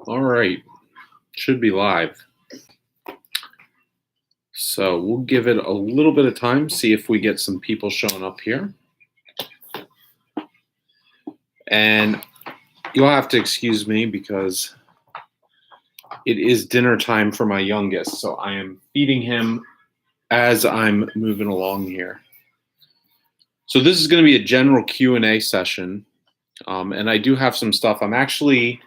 All right, should be live. So we'll give it a little bit of time, see if we get some people showing up here. And you'll have to excuse me because it is dinner time for my youngest. So I am feeding him as I'm moving along here. So this is going to be a general Q&A session. And I do have some stuff. I'm actually,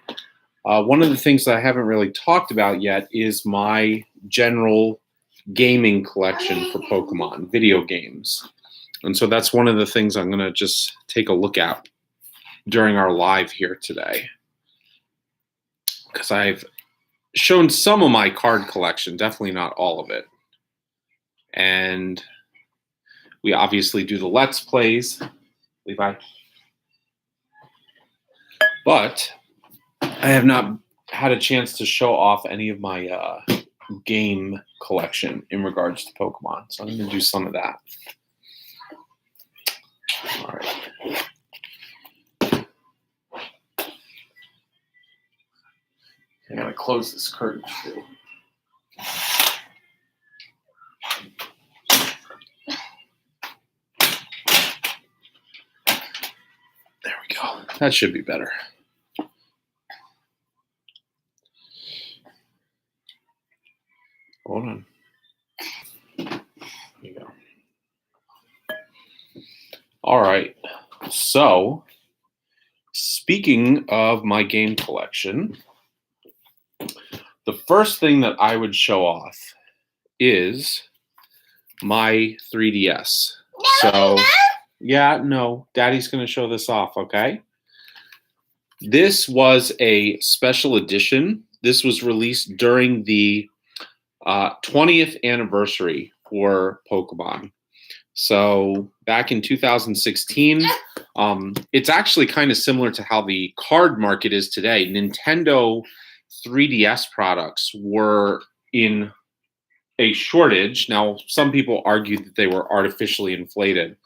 one of the things that I haven't really talked about yet is my general gaming collection for Pokemon, video games. And so that's one of the things I'm going to just take a look at during our live here today. Because I've shown some of my card collection, definitely not all of it. And we obviously do the Let's Plays, Levi. But I have not had a chance to show off any of my game collection in regards to Pokemon. So I'm going to do some of that. All right. I gotta close this curtain too. There we go. That should be better. Hold on. There you go. All right. So, speaking of my game collection, the first thing that I would show off is my 3DS. No, Daddy's going to show this off, okay? This was a special edition. This was released during the 20th anniversary for Pokemon. So back in 2016, it's actually kind of similar to how the card market is today. Nintendo 3DS products were in a shortage. Now, some people argued that they were artificially inflated.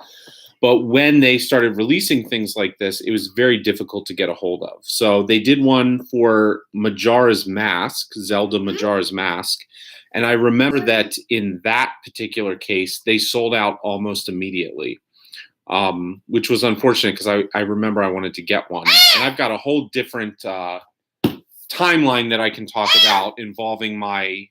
But when they started releasing things like this, it was very difficult to get a hold of. So they did one for Majora's Mask, Zelda Majora's Mask. And I remember that in that particular case, they sold out almost immediately, which was unfortunate because I remember I wanted to get one. And I've got a whole different timeline that I can talk about involving my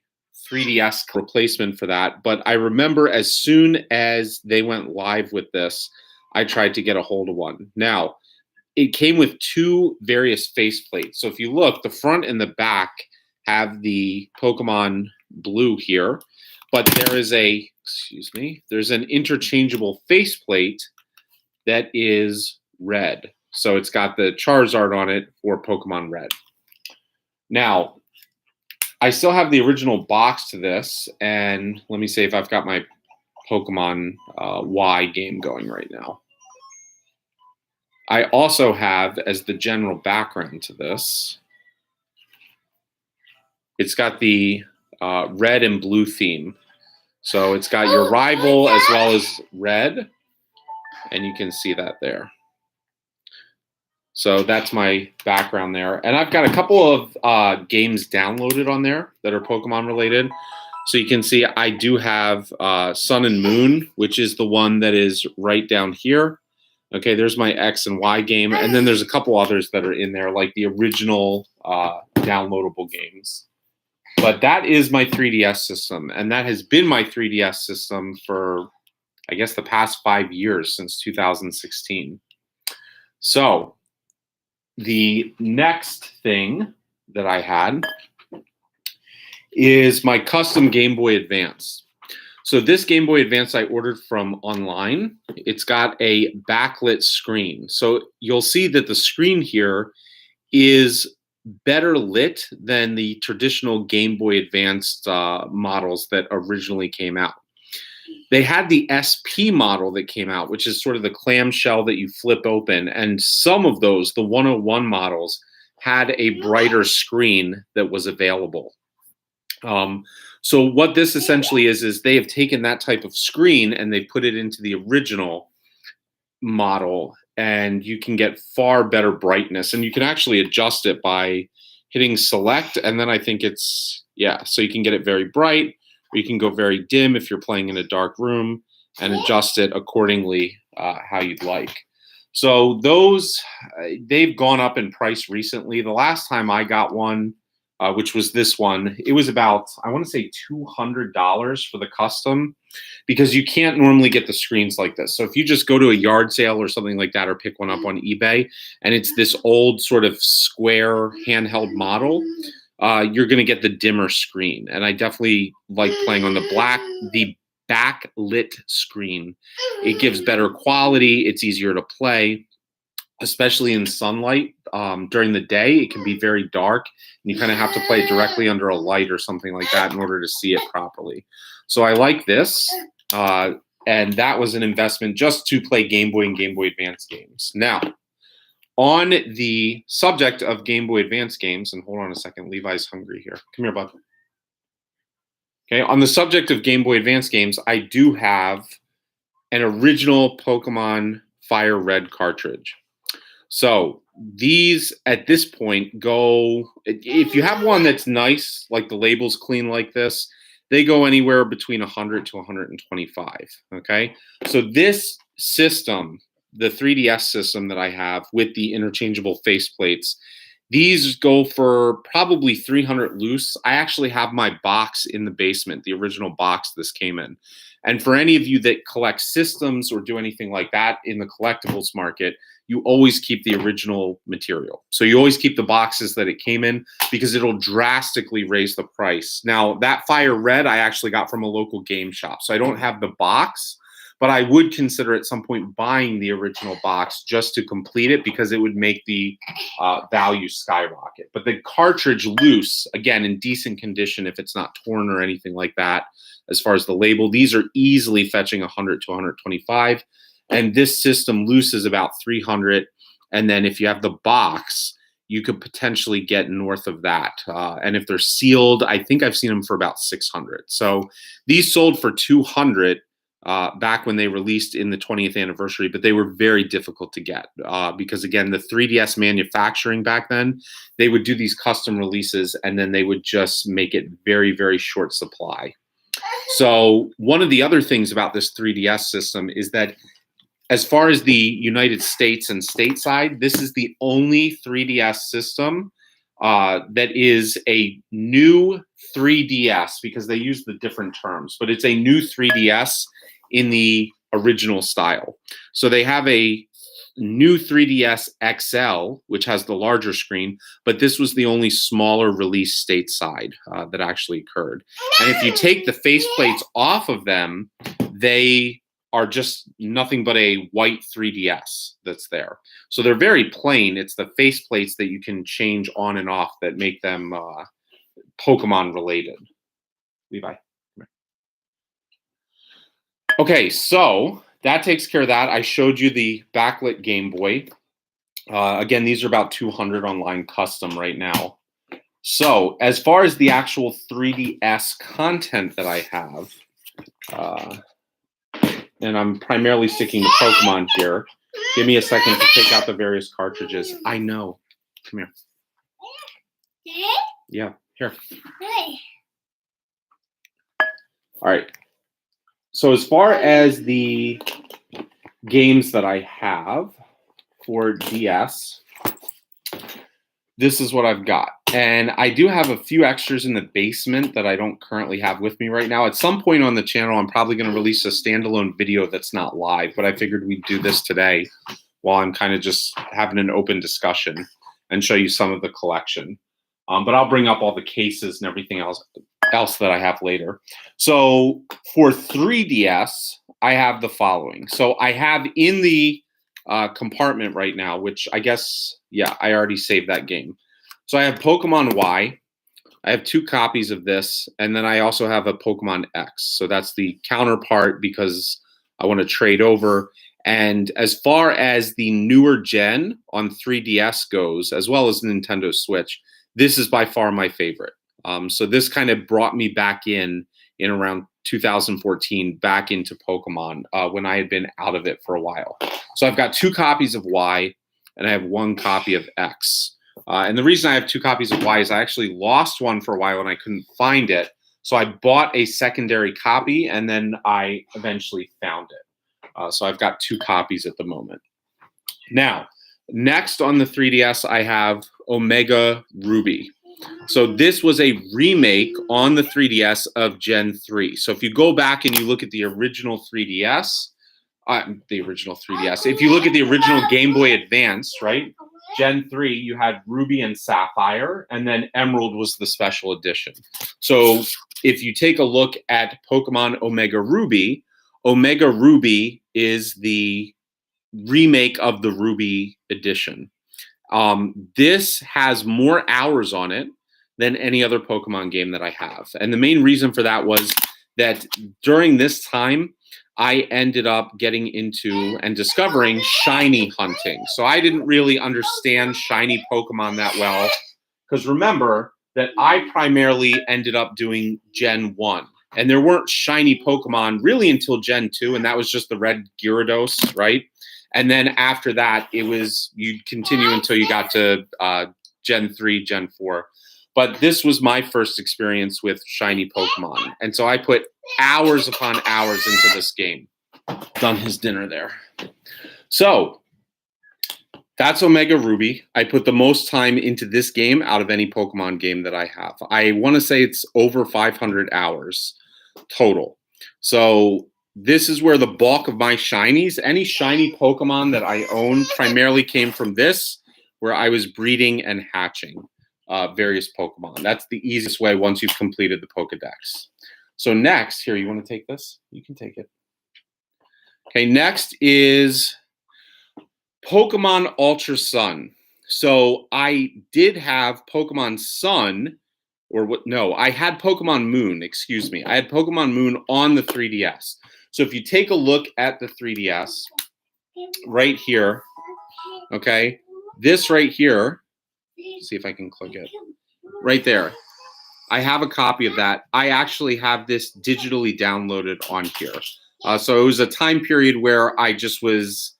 3DS replacement for that. But I remember as soon as they went live with this, I tried to get a hold of one. Now, it came with two various faceplates. So if you look, the front and the back have the Pokemon Blue here, but there is there's an interchangeable faceplate that is red. So it's got the Charizard on it for Pokemon Red. Now, I still have the original box to this, and let me see if I've got my Pokemon Y game going right now. I also have, as the general background to this, it's got the red and blue theme. So it's got your rival as well as red, and you can see that there. So that's my background there. And I've got a couple of games downloaded on there that are Pokemon related. So you can see I do have Sun and Moon, which is the one that is right down here. Okay, there's my X and Y game. And then there's a couple others that are in there, like the original downloadable games. But that is my 3DS system. And that has been my 3DS system for, I guess, the past 5 years, since 2016. So the next thing that I had is my custom Game Boy Advance. So this Game Boy Advance I ordered from online. It's got a backlit screen. So you'll see that the screen here is better lit than the traditional Game Boy Advanced models that originally came out. They had the SP model that came out, which is sort of the clamshell that you flip open. And some of those, the 101 models, had a brighter screen that was available. So what this essentially is they have taken that type of screen and they put it into the original model, and you can get far better brightness. And you can actually adjust it by hitting select, and then I think it's, yeah, so you can get it very bright, or you can go very dim if you're playing in a dark room and adjust it accordingly how you'd like. So those, they've gone up in price recently. The last time I got one, which was this one, it was about, I want to say $200 for the custom, because you can't normally get the screens like this. So if you just go to a yard sale or something like that, or pick one up on eBay, and it's this old sort of square handheld model, you're going to get the dimmer screen. And I definitely like playing on the backlit screen. It gives better quality. It's easier to play, especially in sunlight. During the day, it can be very dark, and you kind of have to play directly under a light or something like that in order to see it properly. So I like this, and that was an investment just to play Game Boy and Game Boy Advance games. Now, on the subject of Game Boy Advance games, and hold on a second, Levi's hungry here. Come here, bud. Okay, on the subject of Game Boy Advance games, I do have an original Pokemon Fire Red cartridge. So these, at this point, go, if you have one that's nice, like the label's clean like this, they go anywhere between 100 to 125, okay? So this system, the 3DS system that I have with the interchangeable faceplates, these go for probably 300 loose. I actually have my box in the basement, the original box this came in. And for any of you that collect systems or do anything like that in the collectibles market, you always keep the original material. So you always keep the boxes that it came in, because it'll drastically raise the price. Now, that Fire Red I actually got from a local game shop. So I don't have the box, but I would consider at some point buying the original box just to complete it, because it would make the value skyrocket. But the cartridge loose, again, in decent condition, if it's not torn or anything like that, as far as the label, these are easily fetching 100 to 125. And this system loose is about 300. And then if you have the box, you could potentially get north of that. And if they're sealed, I think I've seen them for about 600. So these sold for 200 back when they released in the 20th anniversary, but they were very difficult to get because, again, the 3DS manufacturing back then, they would do these custom releases and then they would just make it very, very short supply. So one of the other things about this 3DS system is that, as far as the United States and stateside, this is the only 3DS system that is a new 3DS, because they use the different terms, but it's a new 3DS in the original style. So they have a new 3DS XL, which has the larger screen, but this was the only smaller release stateside that actually occurred. And if you take the faceplates off of them, they are just nothing but a white 3DS that's there. So they're very plain. It's the faceplates that you can change on and off that make them Pokemon related. Levi. Okay, so that takes care of that. I showed you the backlit Game Boy. Again, these are about 200 online custom right now. So as far as the actual 3DS content that I have, and I'm primarily sticking to Pokemon here. Give me a second to take out the various cartridges. I know. Come here. Yeah, here. All right. So as far as the games that I have for DS, this is what I've got. And I do have a few extras in the basement that I don't currently have with me right now. At some point on the channel, I'm probably going to release a standalone video that's not live, but I figured we'd do this today while I'm kind of just having an open discussion and show you some of the collection. But I'll bring up all the cases and everything else that I have later. So for 3DS, I have the following. So I have in the compartment right now, which I guess, yeah, I already saved that game. So I have Pokemon Y. I have 2 copies of this, and then I also have a Pokemon X. So that's the counterpart because I want to trade over. And as far as the newer gen on 3DS goes, as well as Nintendo Switch, this is by far my favorite. So this kind of brought me back in around 2014, back into Pokemon when I had been out of it for a while. So I've got 2 copies of Y, and I have 1 copy of X. And the reason I have 2 copies of Y is I actually lost one for a while and I couldn't find it. So I bought a secondary copy and then I eventually found it. So I've got 2 copies at the moment. Now, next on the 3DS, I have Omega Ruby. So this was a remake on the 3DS of Gen 3. So if you go back and you look at the original 3DS, if you look at the original Game Boy Advance, right? Gen 3, you had Ruby and Sapphire, and then Emerald was the special edition. So if you take a look at Pokemon Omega Ruby is the remake of the Ruby edition. This has more hours on it than any other Pokemon game that I have. And the main reason for that was that during this time, I ended up getting into and discovering shiny hunting. So I didn't really understand shiny Pokemon that well, because remember that I primarily ended up doing Gen 1. And there weren't shiny Pokemon really until Gen 2, and that was just the red Gyarados, right? And then after that, you'd continue until you got to Gen 3, Gen 4. But this was my first experience with shiny Pokemon. And so I put hours upon hours into this game. Done his dinner there. So that's Omega Ruby. I put the most time into this game out of any Pokemon game that I have. I want to say it's over 500 hours total. So this is where the bulk of my shinies, any shiny Pokemon that I own, primarily came from this, where I was breeding and hatching various Pokemon. That's the easiest way once you've completed the Pokedex. So next, here, you want to take this? You can take it. Okay, next is Pokemon Ultra Sun. So I did have Pokemon Sun, I had Pokemon Moon, excuse me. I had Pokemon Moon on the 3DS. So if you take a look at the 3DS, right here, okay, this right here, see if I can click it, right there. I have a copy of that. I actually have this digitally downloaded on here. So it was a time period where I just was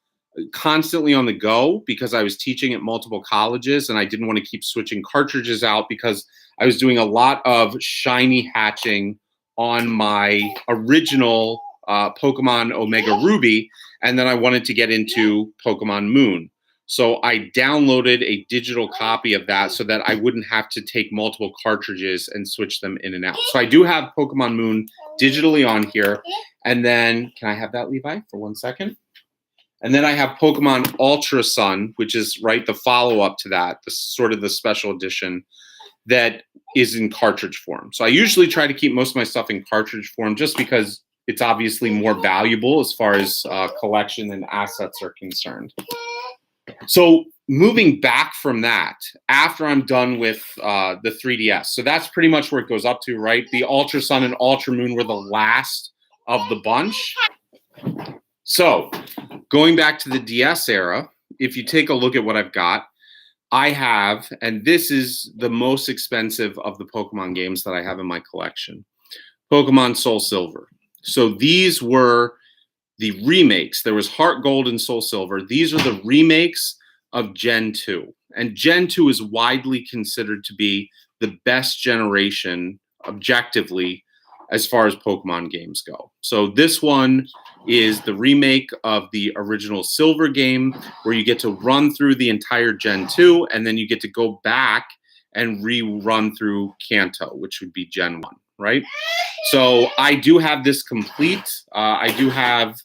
constantly on the go because I was teaching at multiple colleges and I didn't want to keep switching cartridges out because I was doing a lot of shiny hatching on my original Pokemon Omega Ruby, and then I wanted to get into Pokemon Moon. So I downloaded a digital copy of that so that I wouldn't have to take multiple cartridges and switch them in and out. So I do have Pokemon Moon digitally on here. And then, can I have that, Levi, for 1 second? And then I have Pokemon Ultra Sun, which is the follow-up to that, the sort of the special edition that is in cartridge form. So I usually try to keep most of my stuff in cartridge form just because it's obviously more valuable as far as collection and assets are concerned. So moving back from that, after I'm done with the 3DS, so that's pretty much where it goes up to, right? The Ultra Sun and Ultra Moon were the last of the bunch. So going back to the DS era, if you take a look at what I've got, I have, and this is the most expensive of the Pokemon games that I have in my collection, Pokemon Soul Silver. So these were the remakes. There was Heart Gold and Soul Silver. These are the remakes of Gen 2. And Gen 2 is widely considered to be the best generation objectively as far as Pokemon games go. So this one is the remake of the original Silver game where you get to run through the entire Gen 2 and then you get to go back and rerun through Kanto, which would be Gen 1, right? So I do have this complete. I do have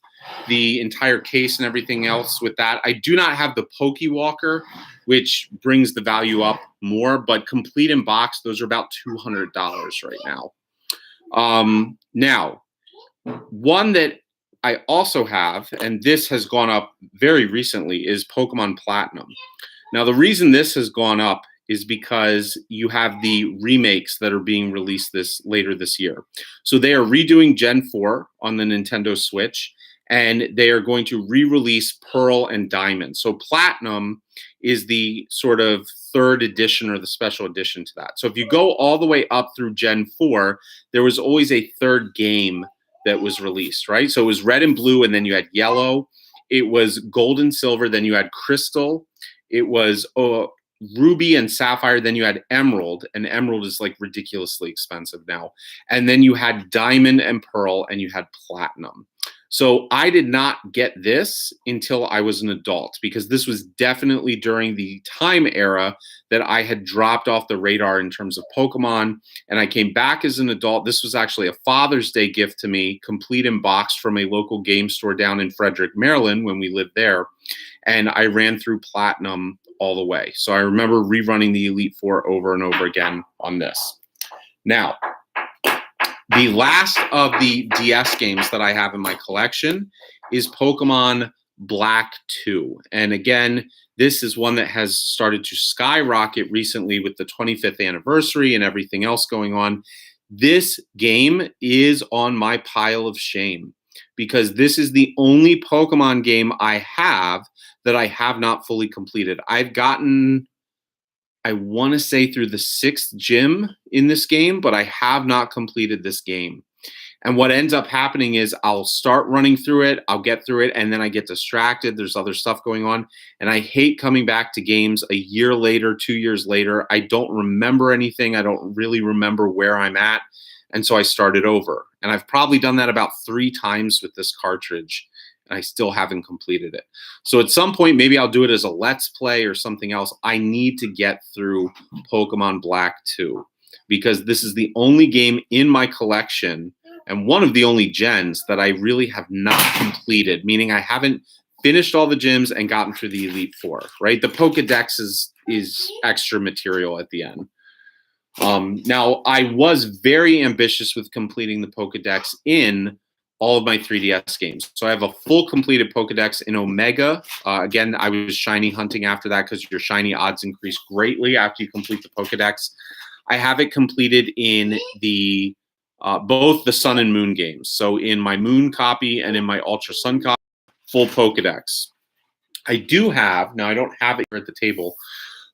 the entire case and everything else with that. I do not have the Pokewalker, which brings the value up more, but complete in box, those are about $200 right now. Now, one that I also have, and this has gone up very recently, is Pokemon Platinum. Now, the reason this has gone up is because you have the remakes that are being released later this year. So they are redoing Gen 4 on the Nintendo Switch, and they are going to re-release Pearl and Diamond. So Platinum is the sort of third edition or the special edition to that. So if you go all the way up through Gen 4, there was always a third game that was released, right? So it was Red and Blue, and then you had Yellow. It was Gold and Silver, then you had Crystal. It was Ruby and Sapphire, then you had Emerald, and Emerald is like ridiculously expensive now. And then you had Diamond and Pearl, and you had Platinum. So I did not get this until I was an adult, because this was definitely during the time era that I had dropped off the radar in terms of Pokemon, and I came back as an adult. This was actually a Father's Day gift to me, complete in box from a local game store down in Frederick, Maryland, when we lived there. And I ran through Platinum all the way. So I remember rerunning the Elite Four over and over again on this. Now, the last of the DS games that I have in my collection is Pokemon Black 2. And again, this is one that has started to skyrocket recently with the 25th anniversary and everything else going on. This game is on my pile of shame, because this is the only Pokemon game I have that I have not fully completed. I've gotten, I want to say, through the 6th gym in this game, but I have not completed this game. And what ends up happening is I'll start running through it, I'll get through it, and then I get distracted. There's other stuff going on. And I hate coming back to games a year later, 2 years later. I don't remember anything. I don't really remember where I'm at. And so I started over. And I've probably done that about 3 times with this cartridge, and I still haven't completed it. So at some point, maybe I'll do it as a Let's Play or something else. I need to get through Pokemon Black 2, because this is the only game in my collection and one of the only gens that I really have not completed, meaning I haven't finished all the gyms and gotten through the Elite Four, right? The Pokedex is extra material at the end. Now, I was very ambitious with completing the Pokedex in all of my 3DS games. So I have a full completed Pokedex in Omega. Again, I was shiny hunting after that, because your shiny odds increase greatly after you complete the Pokedex. I have it completed in the both the Sun and Moon games. So in my Moon copy and in my Ultra Sun copy, full Pokedex. I do have, now I don't have it here at the table,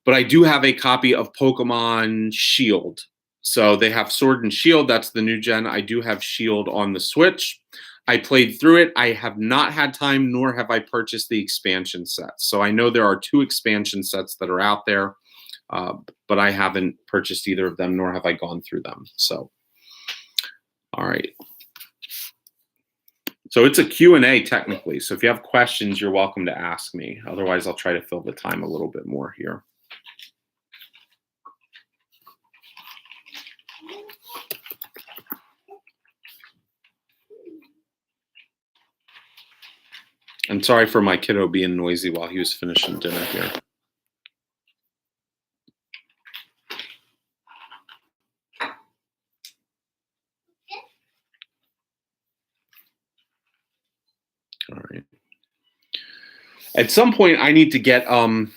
but I do have a copy of Pokemon Shield. So they have Sword and Shield. That's the new gen. I do have Shield on the Switch. I played through it. I have not had time, nor have I purchased the expansion sets. So I know there are 2 expansion sets that are out there, but I haven't purchased either of them, nor have I gone through them. So, all right. So it's a Q&A technically. So if you have questions, you're welcome to ask me. Otherwise, I'll try to fill the time a little bit more here. I'm sorry for my kiddo being noisy while he was finishing dinner here. All right. At some point, I need to get, I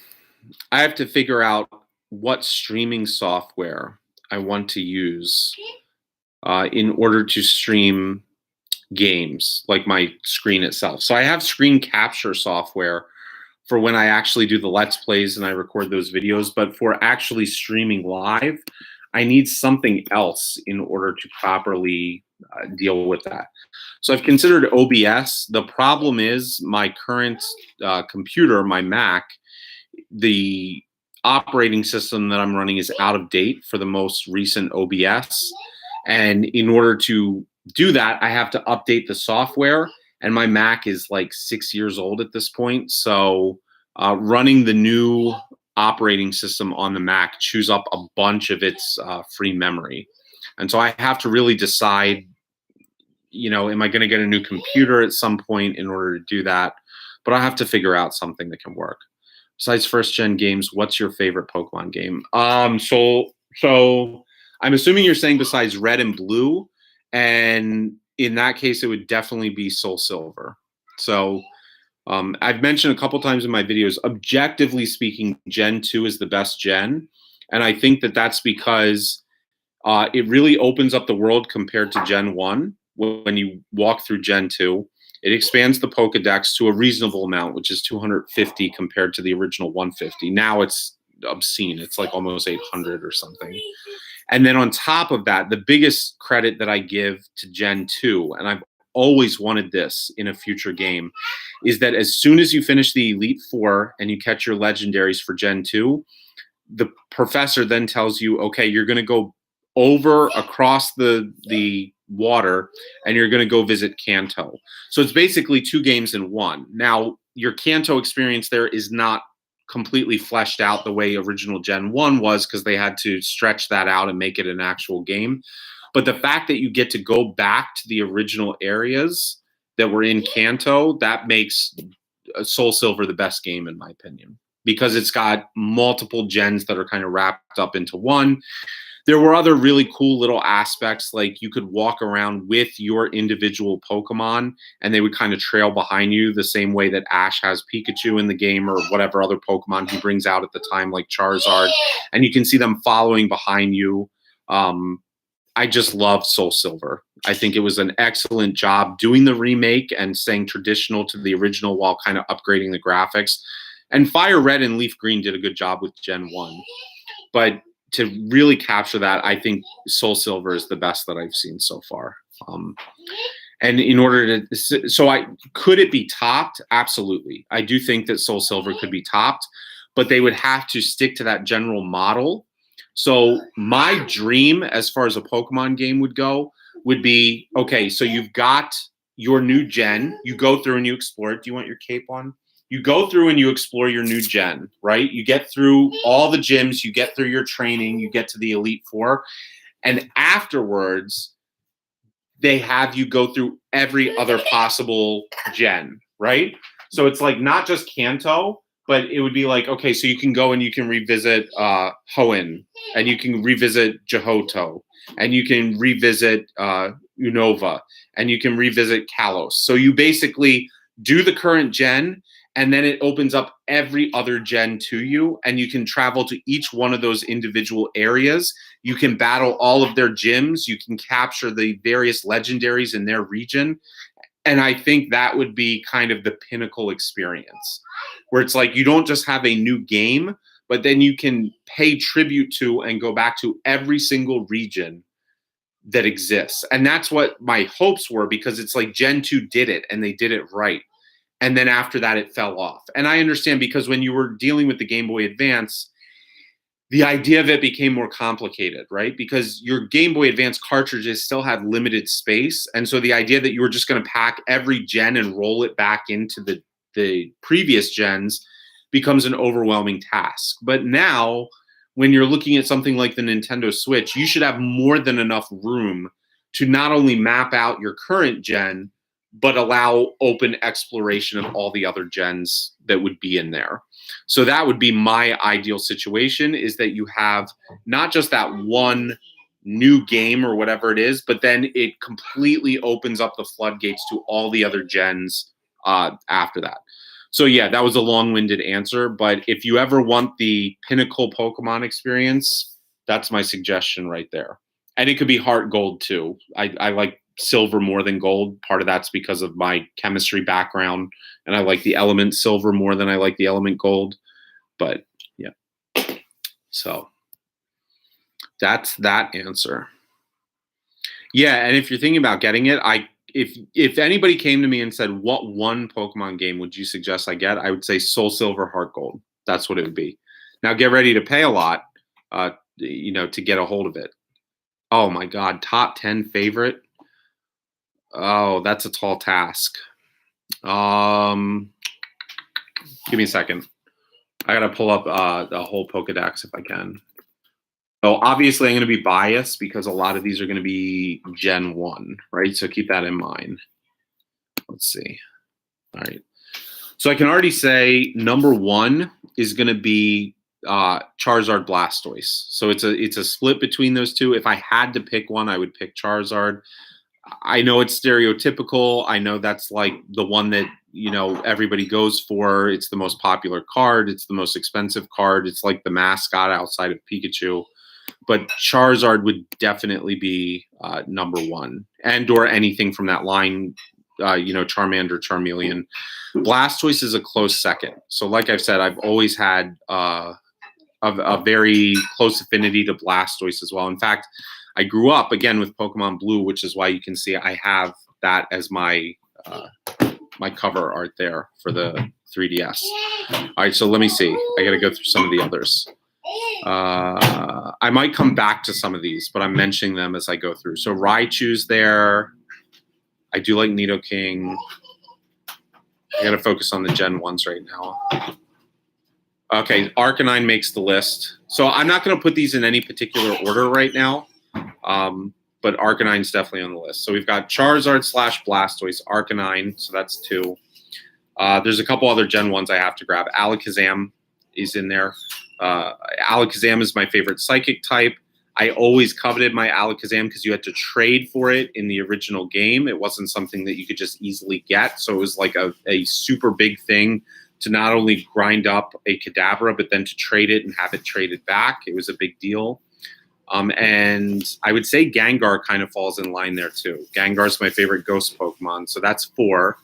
have to figure out what streaming software I want to use in order to stream games, like my screen itself. So I have screen capture software for when I actually do the Let's Plays and I record those videos, but for actually streaming live, I need something else in order to properly deal with that. So I've considered OBS. The problem is my current computer, my Mac, the operating system that I'm running is out of date for the most recent OBS. And in order to do that, I have to update the software, and my Mac is like 6 years old at this point. So running the new operating system on the Mac chews up a bunch of its free memory. And so I have to really decide, you know, am I going to get a new computer at some point in order to do that? But I'll have to figure out something that can work. Besides first gen games, what's your favorite Pokemon game? So I'm assuming you're saying besides Red and Blue. And in that case, it would definitely be Soul Silver. So I've mentioned a couple times in my videos, objectively speaking, Gen 2 is the best gen. And I think that that's because it really opens up the world compared to Gen 1. When you walk through Gen 2, it expands the Pokedex to a reasonable amount, which is 250 compared to the original 150. Now it's obscene. It's like almost 800 or something. And then on top of that, the biggest credit that I give to Gen 2, and I've always wanted this in a future game, is that as soon as you finish the Elite Four and you catch your legendaries for Gen 2, the professor then tells you, okay, you're going to go over across the water and you're going to go visit Kanto. So it's basically 2 games in one. Now, your Kanto experience there is not completely fleshed out the way original Gen 1 was, because they had to stretch that out and make it an actual game. But the fact that you get to go back to the original areas that were in Kanto, that makes Soul Silver the best game, in my opinion, because it's got multiple gens that are kind of wrapped up into one. There were other really cool little aspects, like you could walk around with your individual Pokemon and they would kind of trail behind you the same way that Ash has Pikachu in the game, or whatever other Pokemon he brings out at the time, like Charizard, and you can see them following behind you. I just love Soul Silver. I think it was an excellent job doing the remake and staying traditional to the original while kind of upgrading the graphics. And Fire Red and Leaf Green did a good job with Gen 1. But to really capture that, I think Soul Silver is the best that I've seen so far. And in order to, could it be topped? Absolutely. I do think that Soul Silver could be topped, but they would have to stick to that general model. So my dream, as far as a Pokemon game would go, would be, okay, so you've got your new gen, you go through and you explore it. Do you want your cape on? You go through and you explore your new gen, right? You get through all the gyms, you get through your training, you get to the Elite Four, and afterwards, they have you go through every other possible gen, right? So it's like not just Kanto, but it would be like, okay, so you can go and you can revisit Hoenn, and you can revisit Johto, and you can revisit Unova, and you can revisit Kalos. So you basically do the current gen, and then it opens up every other gen to you, and you can travel to each one of those individual areas. You can battle all of their gyms. You can capture the various legendaries in their region. And I think that would be kind of the pinnacle experience, where it's like you don't just have a new game, but then you can pay tribute to and go back to every single region that exists. And that's what my hopes were, because it's like Gen 2 did it, and they did it right. And then after that, it fell off. And I understand, because when you were dealing with the Game Boy Advance, the idea of it became more complicated, right? Because your Game Boy Advance cartridges still had limited space. And so the idea that you were just going to pack every gen and roll it back into the previous gens becomes an overwhelming task. But now, when you're looking at something like the Nintendo Switch, you should have more than enough room to not only map out your current gen, but allow open exploration of all the other gens that would be in there. So that would be my ideal situation, is that you have not just that one new game or whatever it is, but then it completely opens up the floodgates to all the other gens after that. So yeah, that was a long-winded answer, but if you ever want the pinnacle Pokemon experience, that's my suggestion right there. And it could be Heart Gold too. I like Silver more than Gold. Part of that's because of my chemistry background, and I like the element Silver more than I like the element Gold. But yeah, so that's that answer. Yeah, and if you're thinking about getting it, if anybody came to me and said, what one Pokemon game would you suggest I get, I would say Soul Silver, Heart Gold. That's what it would be. Now get ready to pay a lot, to get a hold of it. Oh my God, top 10 favorite. Oh, that's a tall task. Give me a second. I gotta pull up the whole Pokedex if I can. So obviously I'm gonna be biased because a lot of these are gonna be Gen 1, right? So keep that in mind. Let's see. All right. So I can already say number 1 is gonna be Charizard Blastoise. So it's a split between those two. If I had to pick one, I would pick Charizard. I know it's stereotypical. I know that's like the one that, everybody goes for. It's the most popular card. It's the most expensive card. It's like the mascot outside of Pikachu. But Charizard would definitely be number 1, and/or anything from that line, Charmander, Charmeleon. Blastoise is a close second. So like I've said, I've always had a very close affinity to Blastoise as well. In fact, I grew up, again, with Pokemon Blue, which is why you can see I have that as my my cover art there for the 3DS. All right, so let me see. I got to go through some of the others. I might come back to some of these, but I'm mentioning them as I go through. So Raichu's there. I do like Nidoking. I got to focus on the Gen 1s right now. Okay, Arcanine makes the list. So I'm not going to put these in any particular order right now, but Arcanine's definitely on the list. So we've got Charizard / Blastoise, Arcanine, so that's 2. There's a couple other Gen 1s I have to grab. Alakazam is in there. Alakazam is my favorite psychic type. I always coveted my Alakazam because you had to trade for it in the original game. It wasn't something that you could just easily get. So it was like a super big thing to not only grind up a Kadabra, but then to trade it and have it traded back. It was a big deal. And I would say Gengar kind of falls in line there too. Gengar's my favorite ghost Pokemon. So that's 4.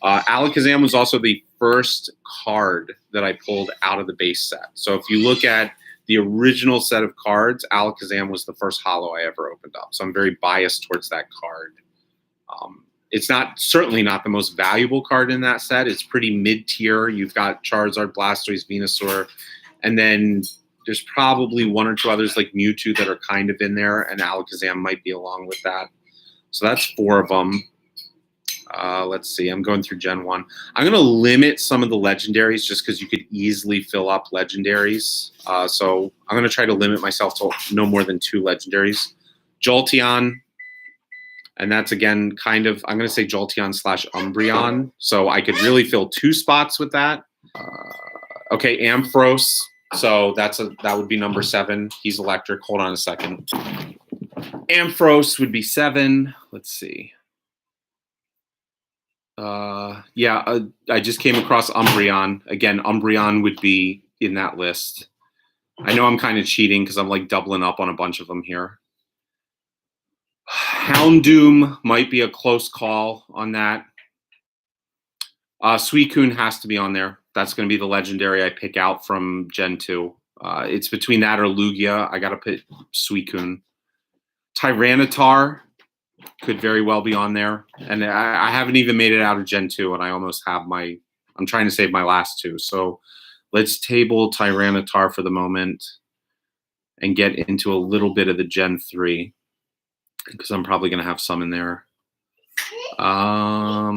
Alakazam was also the first card that I pulled out of the base set. So if you look at the original set of cards, Alakazam was the first holo I ever opened up. So I'm very biased towards that card. It's certainly not the most valuable card in that set. It's pretty mid-tier. You've got Charizard, Blastoise, Venusaur, and then there's probably 1 or 2 others like Mewtwo that are kind of in there, and Alakazam might be along with that. So that's 4 of them. Let's see. I'm going through Gen 1. I'm going to limit some of the legendaries just because you could easily fill up legendaries. So I'm going to try to limit myself to no more than 2 legendaries. Jolteon. And that's, again, kind of, I'm going to say Jolteon / Umbreon. So I could really fill 2 spots with that. Okay, Ampharos. So that would be number 7. He's electric. Hold on a second. Ampharos would be 7. Let's see. I just came across Umbreon. Again, Umbreon would be in that list. I know I'm kind of cheating because I'm like doubling up on a bunch of them here. Houndoom might be a close call on that. Suicune has to be on there. That's going to be the legendary I pick out from Gen 2. It's between that or Lugia. I got to put Suicune. Tyranitar could very well be on there. And I haven't even made it out of Gen 2, and I almost have I'm trying to save my last 2. So let's table Tyranitar for the moment and get into a little bit of the Gen 3. Because I'm probably going to have some in there. I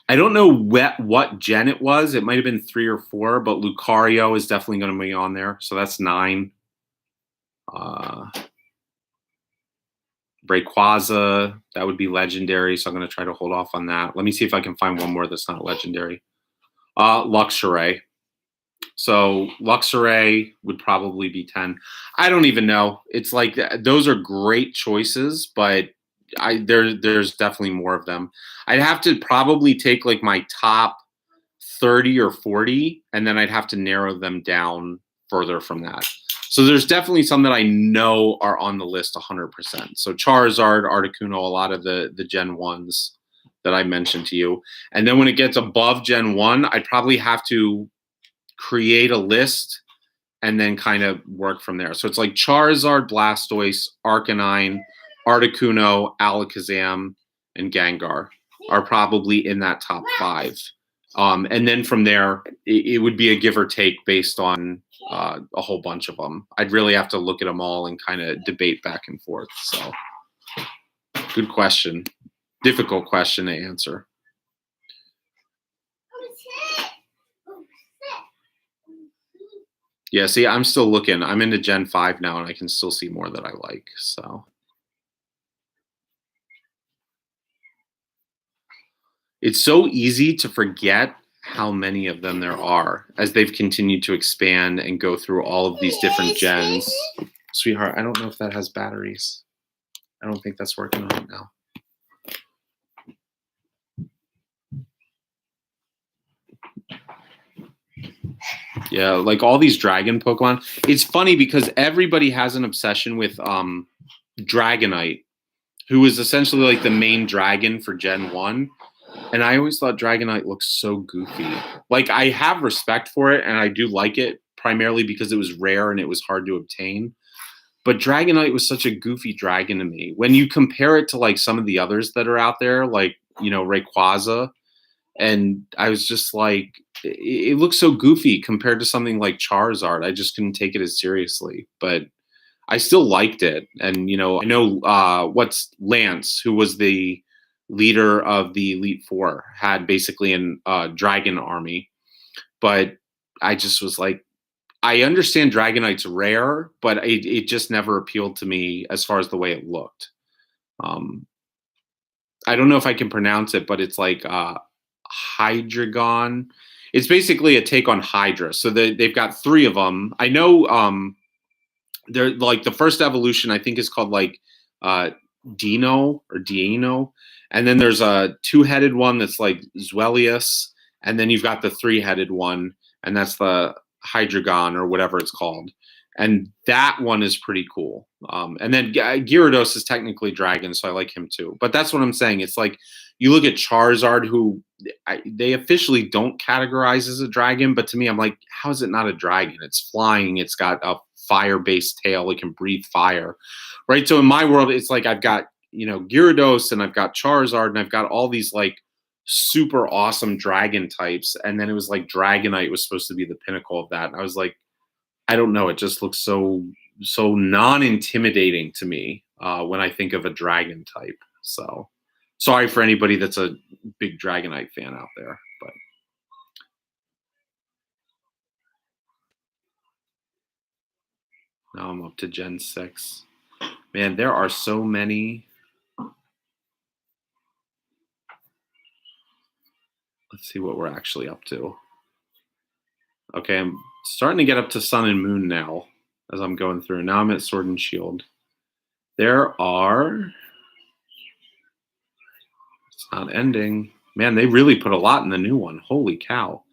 don't know what gen it was. It might have been 3 or 4, but Lucario is definitely going to be on there. So that's 9. Rayquaza, that would be legendary. So I'm going to try to hold off on that. Let me see if I can find one more that's not legendary. Luxray. So Luxray would probably be 10. I don't even know. It's like those are great choices, but there's definitely more of them. I'd have to probably take like my top 30 or 40, and then I'd have to narrow them down further from that. So there's definitely some that I know are on the list 100%. So Charizard, Articuno, a lot of the Gen 1s that I mentioned to you. And then when it gets above Gen 1, I'd probably have to create a list and then kind of work from there. So it's like Charizard, Blastoise, Arcanine, Articuno, Alakazam, and Gengar are probably in that top 5. And then from there, it would be a give or take based on a whole bunch of them. I'd really have to look at them all and kind of debate back and forth. So good question. Difficult question to answer. Yeah, see, I'm still looking. I'm into Gen 5 now, and I can still see more that I like. So it's so easy to forget how many of them there are as they've continued to expand and go through all of these different gens. Sweetheart, I don't know if that has batteries. I don't think that's working right now. Yeah, like all these dragon Pokemon. It's funny because everybody has an obsession with Dragonite, who is essentially like the main dragon for Gen 1. And I always thought Dragonite looks so goofy. Like, I have respect for it, and I do like it, primarily because it was rare and it was hard to obtain. But Dragonite was such a goofy dragon to me. When you compare it to, like, some of the others that are out there, like, you know, Rayquaza, and I was just like, it looks so goofy compared to something like Charizard. I just couldn't take it as seriously, but I still liked it. And I know what's Lance, who was the leader of the Elite Four, had basically an dragon army, but I just was like, I understand Dragonite's rare, but it just never appealed to me as far as the way it looked. Um, I don't know if I can pronounce it, but it's like Hydreigon. It's basically a take on Hydra. So they've got three of them. I know they're like the first evolution, I think, is called like uh, Dino, and then there's a two-headed one that's like Zweilious, and then you've got the three-headed one, and that's the Hydreigon or whatever it's called, and that one is pretty cool. And then Gyarados is technically dragon, so I like him too. But that's what I'm saying. It's like you look at Charizard, who they officially don't categorize as a dragon, but to me, I'm like, how is it not a dragon? It's flying. It's got a fire-based tail. It can breathe fire, right? So in my world, it's like I've got Gyarados, and I've got Charizard, and I've got all these like super awesome dragon types, and then it was like Dragonite was supposed to be the pinnacle of that, and I was like, I don't know, it just looks so non-intimidating to me when I think of a dragon type. So sorry for anybody that's a big Dragonite fan out there, but now I'm up to Gen 6. Man, there are so many. Let's see what we're actually up to. Okay, I'm starting to get up to Sun and Moon now as I'm going through. Now I'm at Sword and Shield. There are... It's not ending. Man, they really put a lot in the new one. Holy cow.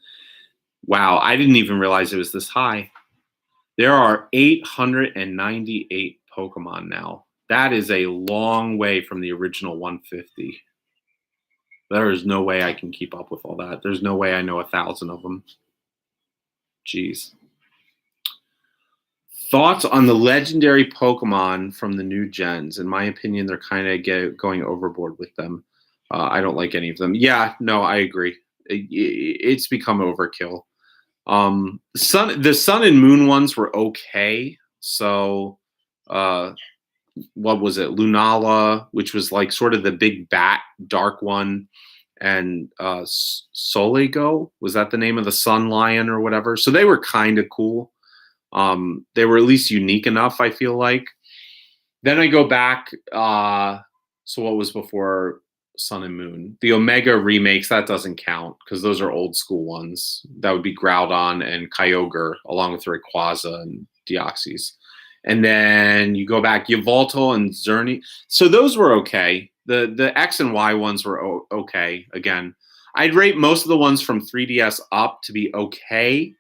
Wow, I didn't even realize it was this high. There are 898 Pokemon now. That is a long way from the original 150. There is no way I can keep up with all that. There's no way I know 1,000 of them. Jeez. Thoughts on the legendary Pokemon from the new gens? In my opinion, they're kind of going overboard with them. I don't like any of them. Yeah, no, I agree. It's become overkill. The Sun and Moon ones were okay. So, what was it? Lunala, which was like sort of the big bat dark one, and Soligo, was that the name of the Sun Lion or whatever? So they were kind of cool. They were at least unique enough, I feel like. Then I go back. So what was before Sun and Moon? The Omega remakes, that doesn't count because those are old school ones. That would be Groudon and Kyogre along with Rayquaza and Deoxys. And then you go back, Yveltal and Xerneas. So those were okay. The X and Y ones were okay. Again, I'd rate most of the ones from 3DS up to be okay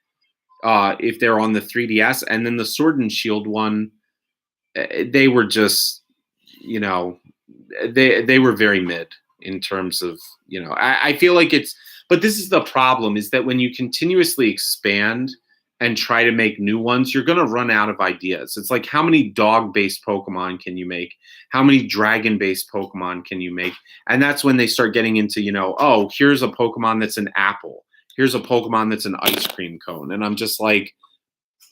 if they're on the 3DS. And then the Sword and Shield one, they were just, they were very mid in terms of, I feel like but this is the problem, is that when you continuously expand and try to make new ones, you're going to run out of ideas. It's like, how many dog-based Pokemon can you make? How many dragon-based Pokemon can you make? And that's when they start getting into, oh, here's a Pokemon that's an apple. Here's a Pokemon that's an ice cream cone. And I'm just like,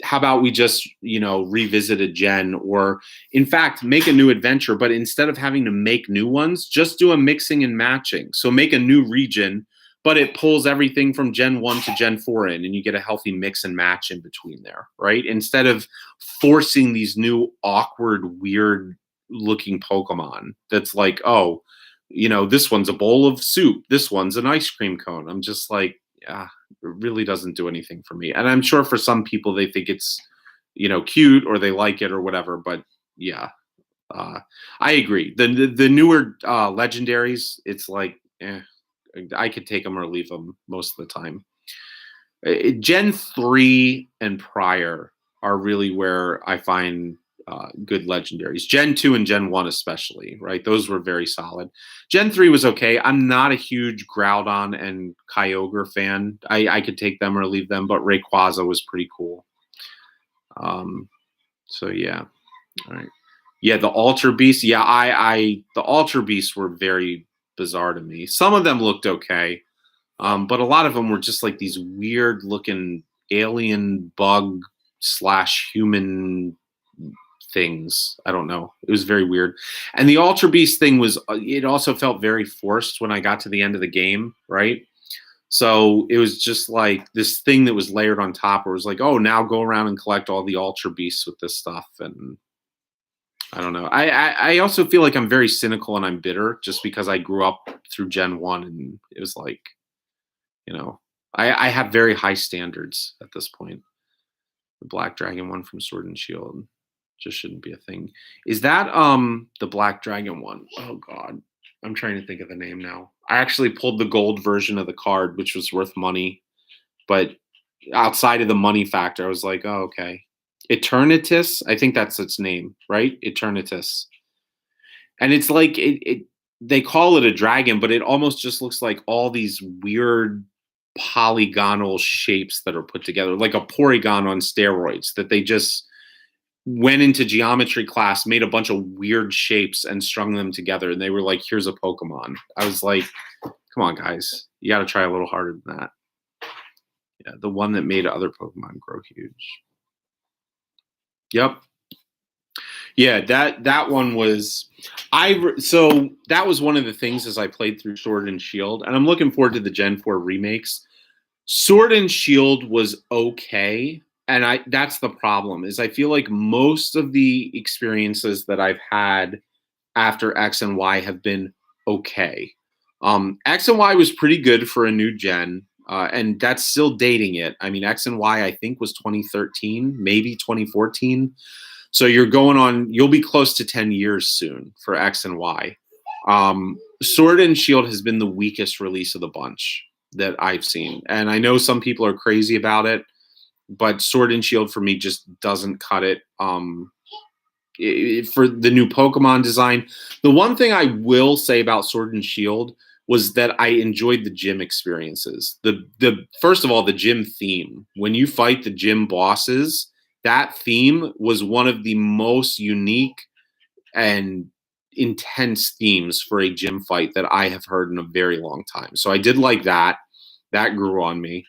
how about we just, revisit a gen, or in fact, make a new adventure, but instead of having to make new ones, just do a mixing and matching. So make a new region, but it pulls everything from Gen 1 to Gen 4 in, and you get a healthy mix and match in between there, right? Instead of forcing these new awkward, weird looking Pokemon that's like, oh, this one's a bowl of soup, this one's an ice cream cone. I'm just like, yeah, it really doesn't do anything for me. And I'm sure for some people they think it's, cute, or they like it or whatever. But yeah, I agree. The newer legendaries, it's like, I could take them or leave them most of the time. Gen 3 and prior are really where I find good legendaries. Gen 2 and Gen 1 especially, right? Those were very solid. Gen 3 was okay. I'm not a huge Groudon and Kyogre fan. I could take them or leave them, but Rayquaza was pretty cool. So yeah. All right. Yeah, the Alter Beasts. Yeah, the Alter Beasts were very bizarre to me. Some of them looked okay. But a lot of them were just like these weird looking alien bug slash human things. I don't know. It was very weird. And the Ultra Beast thing was, it also felt very forced when I got to the end of the game, right? So it was just like this thing that was layered on top where it was like, oh, now go around and collect all the Ultra Beasts with this stuff. And I don't know. I also feel like I'm very cynical and I'm bitter just because I grew up through Gen 1 and it was like, you know, I have very high standards at this point. The Black Dragon one from Sword and Shield just shouldn't be a thing. Is that the Black Dragon one? Oh god. I'm trying to think of the name now. I actually pulled the gold version of the card, which was worth money, but outside of the money factor, I was like, oh, okay. Eternatus, I think that's its name, right? Eternatus. And it's like they call it a dragon, but it almost just looks like all these weird polygonal shapes that are put together, like a Porygon on steroids, that they just went into geometry class, made a bunch of weird shapes and strung them together. And they were like, here's a Pokemon. I was like, come on, guys. You got to try a little harder than that. Yeah, the one that made other Pokemon grow huge. Yep. Yeah, that one was so that was one of the things as I played through Sword and Shield, and I'm looking forward to the Gen 4 remakes. Sword and Shield was okay, and that's the problem, is I feel like most of the experiences that I've had after X and Y have been okay. X and Y was pretty good for a new gen, and that's still dating it. I mean, X and Y I think was 2013, maybe 2014. So you'll be close to 10 years soon for X and Y. Sword and Shield has been the weakest release of the bunch that I've seen. And I know some people are crazy about it, but Sword and Shield for me just doesn't cut it. For the new Pokemon design, the one thing I will say about Sword and Shield was that I enjoyed the gym experiences. The first of all, the gym theme. When you fight the gym bosses, that theme was one of the most unique and intense themes for a gym fight that I have heard in a very long time. So I did like that. That grew on me.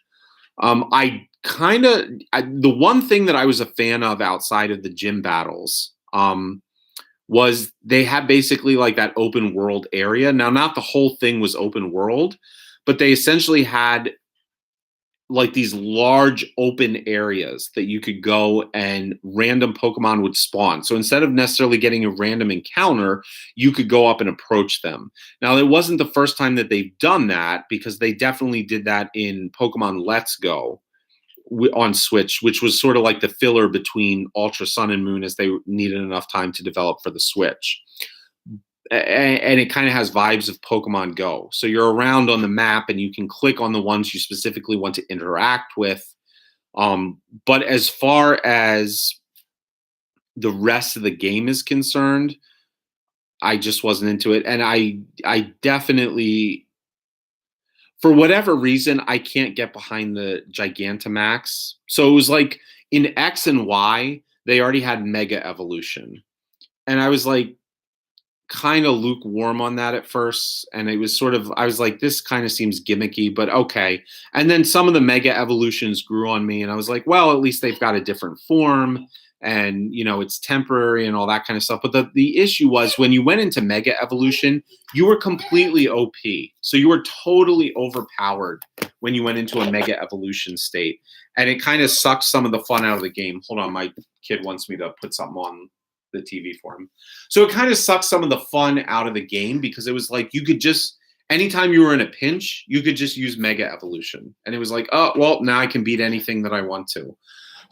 The one thing that I was a fan of outside of the gym battles was they had basically like that open world area. Now, not the whole thing was open world, but they essentially had like these large open areas that you could go and random Pokemon would spawn. So instead of necessarily getting a random encounter, you could go up and approach them. Now, it wasn't the first time that they've done that, because they definitely did that in Pokemon Let's Go on Switch, which was sort of like the filler between Ultra Sun and Moon, as they needed enough time to develop for the Switch. And it kind of has vibes of Pokemon Go. So you're around on the map and you can click on the ones you specifically want to interact with. But as far as the rest of the game is concerned, I just wasn't into it. And I definitely, for whatever reason, I can't get behind the Gigantamax. So it was like in X and Y, they already had Mega Evolution. And I was like, kind of lukewarm on that at first, and it was sort of, I was like, this kind of seems gimmicky, but okay. And then some of the Mega Evolutions grew on me, and I was like, well, at least they've got a different form, and it's temporary and all that kind of stuff. But the issue was, when you went into Mega Evolution, you were completely OP, so you were totally overpowered when you went into a Mega Evolution state, and it kind of sucked some of the fun out of the game. Hold on, my kid wants me to put something on the TV for him. So it kind of sucked some of the fun out of the game, because it was like you could just, anytime you were in a pinch, you could just use Mega Evolution. And it was like, oh, well, now I can beat anything that I want to.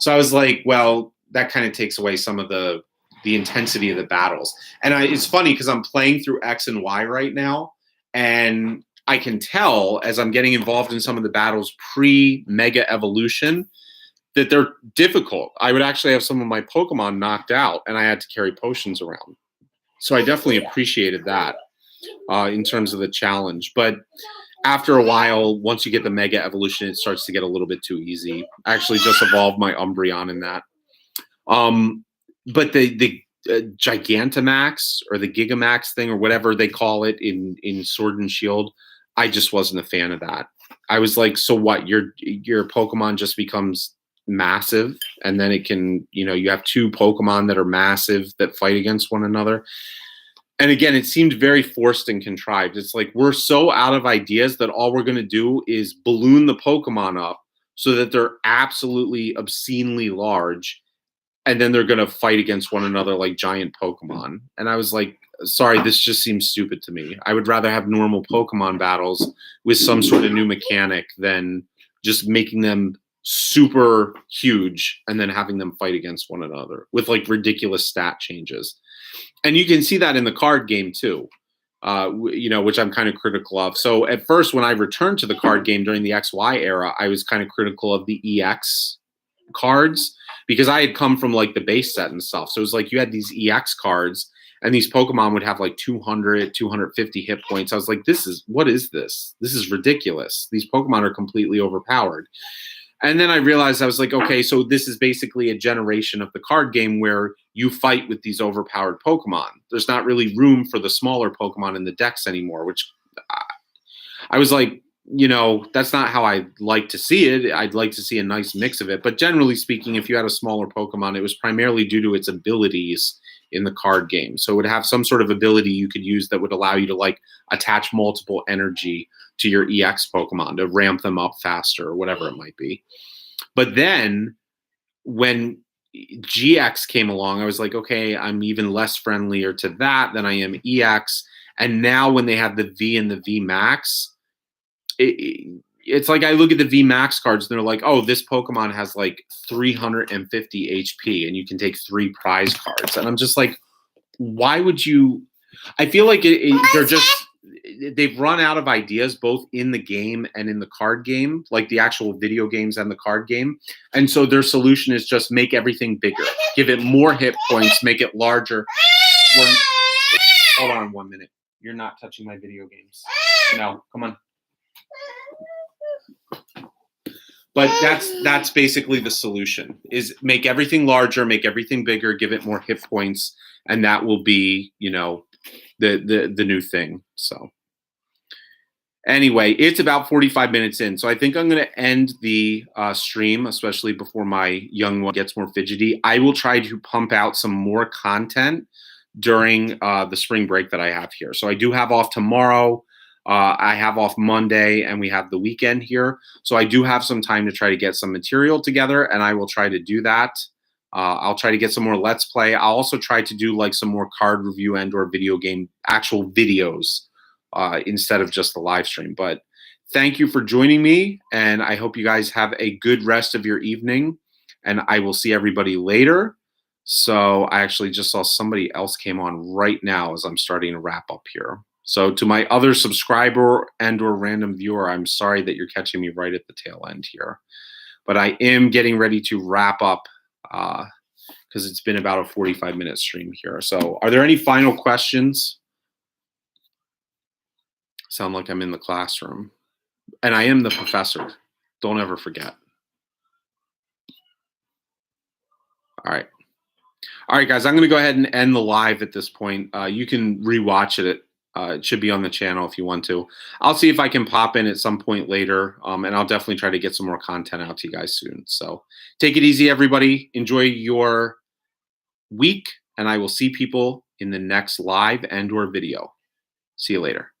So I was like, well, that kind of takes away some of the intensity of the battles. And it's funny because I'm playing through X and Y right now, and I can tell as I'm getting involved in some of the battles pre-Mega Evolution that they're difficult. I would actually have some of my Pokemon knocked out, and I had to carry potions around. So I definitely appreciated that in terms of the challenge. But after a while, once you get the Mega Evolution, it starts to get a little bit too easy. I actually just evolved my Umbreon in that. But the Gigantamax or the Gigamax thing, or whatever they call it in Sword and Shield, I just wasn't a fan of that. I was like, so what? Your Pokemon just becomes massive, and then it can, you have two Pokemon that are massive that fight against one another. And again, it seemed very forced and contrived. It's like we're so out of ideas that all we're going to do is balloon the Pokemon up so that they're absolutely obscenely large, and then they're going to fight against one another like giant Pokemon. And I was like, sorry, this just seems stupid to me. I would rather have normal Pokemon battles with some sort of new mechanic than just making them super huge and then having them fight against one another with like ridiculous stat changes. And you can see that in the card game too, which I'm kind of critical of. So at first, when I returned to the card game during the XY era, I was kind of critical of the EX cards because I had come from like the base set and stuff. So it was like you had these EX cards and these Pokemon would have like 200, 250 hit points. I was like, what is this? This is ridiculous. These Pokemon are completely overpowered. And then I realized I was like, okay, so this is basically a generation of the card game where you fight with these overpowered Pokemon. There's not really room for the smaller Pokemon in the decks anymore, which I was like, that's not how I like to see it. I'd like to see a nice mix of it. But generally speaking, if you had a smaller Pokemon, it was primarily due to its abilities in the card game. So it would have some sort of ability you could use that would allow you to like attach multiple energy to your EX Pokemon to ramp them up faster or whatever it might be. But then when GX came along, I was like, okay, I'm even less friendlier to that than I am EX. And now when they have the V and the V Max, it's like I look at the V Max cards and they're like, oh, this Pokemon has like 350 HP and you can take 3 prize cards. And I'm just like, why would you? I feel like they've run out of ideas both in the game and in the card game, like the actual video games and the card game. And so their solution is just make everything bigger, give it more hit points, make it larger. Hold on 1 minute. You're not touching my video games. No, come on. But that's basically the solution, is make everything larger, make everything bigger, give it more hit points, and that will be, the new thing. So anyway, it's about 45 minutes in. So I think I'm going to end the stream, especially before my young one gets more fidgety. I will try to pump out some more content during the spring break that I have here. So I do have off tomorrow. I have off Monday and we have the weekend here. So I do have some time to try to get some material together and I will try to do that. I'll try to get some more Let's Play. I'll also try to do like some more card review and or video game actual videos instead of just the live stream. But thank you for joining me and I hope you guys have a good rest of your evening and I will see everybody later. So I actually just saw somebody else came on right now as I'm starting to wrap up here. So to my other subscriber and or random viewer, I'm sorry that you're catching me right at the tail end here. But I am getting ready to wrap up because it's been about a 45-minute stream here. So are there any final questions? Sound like I'm in the classroom. And I am the professor. Don't ever forget. All right. All right, guys, I'm going to go ahead and end the live at this point. You can rewatch it. It should be on the channel if you want to. I'll see if I can pop in at some point later, and I'll definitely try to get some more content out to you guys soon. So take it easy, everybody. Enjoy your week, and I will see people in the next live and or video. See you later.